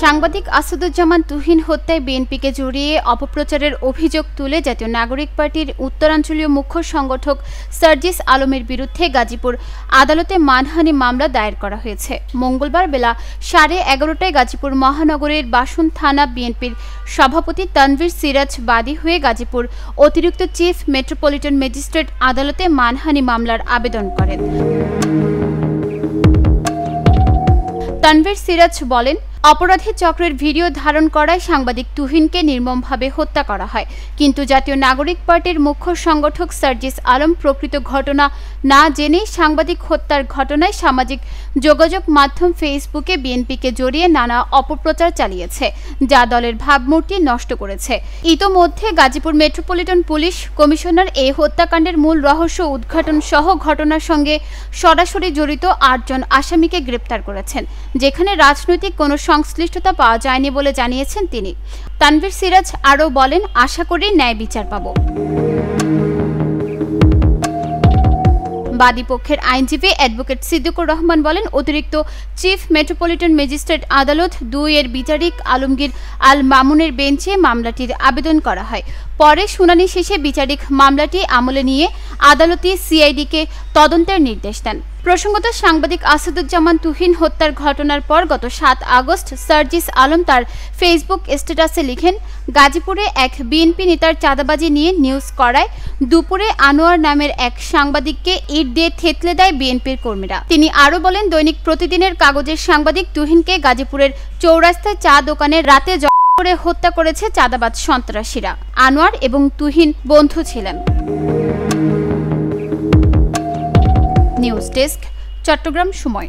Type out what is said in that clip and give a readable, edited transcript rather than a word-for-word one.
সাংবাদিক আসাদুজ্জামান তুহিন হত্যায় বিএনপিকে জড়িয়ে অপপ্রচারের অভিযোগ তুলে জাতীয় নাগরিক পার্টির উত্তরাঞ্চলীয় মুখ্য সংগঠক সার্জিস আলমের বিরুদ্ধে গাজীপুর আদালতে মানহানি মামলা দায়ের করা হয়েছে। মঙ্গলবার বেলা 11:30টায় গাজীপুর মহানগরের বাসন থানা বিএনপির সভাপতি তানভীর সিরাজ বাদী হয়ে গাজীপুর অতিরিক্ত চিফ মেট্রোপলিটন ম্যাজিস্ট্রেট আদালতে মানহানি মামলার আবেদন করেন। তানভীর সিরাজ বলেন, অপরাধী চক্রের ভিডিও ধারণ করায় সাংবাদিক তুহিনকে নির্মমভাবে হত্যা করা হয়, কিন্তু জাতীয় নাগরিক পার্টির মুখ্য সংগঠক সার্জিস আলম প্রকৃত ঘটনা না জেনেই সাংবাদিক হত্যার ঘটনায় সামাজিক যোগাযোগ মাধ্যম ফেসবুকে বিএনপিকে জড়িয়ে নানা অপপ্রচার চালিয়েছে, যা দলের ভাবমূর্তি নষ্ট করেছে। ইতোমধ্যে গাজীপুর মেট্রোপলিটন পুলিশ কমিশনার এই হত্যাকাণ্ডের মূল রহস্য উদ্ঘাটন সহ ঘটনার সঙ্গে সরাসরি জড়িত 8 জন আসামিকে গ্রেপ্তার করেছেন, যেখানে রাজনৈতিক কোনো সংশ্লিষ্টতা পাওয়া যায়নি বলে জানিয়েছেন তিনি। তানভীর সিরাজ আরও বলেন, আশা করি ন্যায় বিচার পাব। বাদীপক্ষের আইনজীবী অ্যাডভোকেট সিদ্দিকুর রহমান বলেন, অতিরিক্ত চিফ মেট্রোপলিটন ম্যাজিস্ট্রেট আদালত 2-এর বিচারিক আলমগীর আল মামুনের বেঞ্চে মামলাটির আবেদন করা হয়। পরে শুনানি শেষে বিচারিক মামলাটি আমলে নিয়ে আদালতে সিআইডিকে তদন্তের নির্দেশ দেন। প্রসঙ্গত, সাংবাদিক আসাদুজ্জামান তুহিন হত্যার ঘটনার পর গত 7 আগস্ট সার্জিস আলম তার ফেসবুক স্ট্যাটাসে লিখেন, গাজীপুরে এক বিএনপি নেতার চাঁদাবাজি নিয়ে নিউজ করায় দুপুরে আনোয়ার নামের এক সাংবাদিককে ইট দিয়ে থেতলে দেয় বিএনপির কর্মীরা। তিনি আরও বলেন, দৈনিক প্রতিদিনের কাগজের সাংবাদিক তুহিনকে গাজীপুরের চৌরাস্তায় চা দোকানে রাতে করে হত্যা করেছে চাঁদাবাজ সন্ত্রাসীরা। আনোয়ার এবং তুহিন বন্ধু ছিলেন। নিউজ ডেস্ক, চট্টগ্রাম সময়।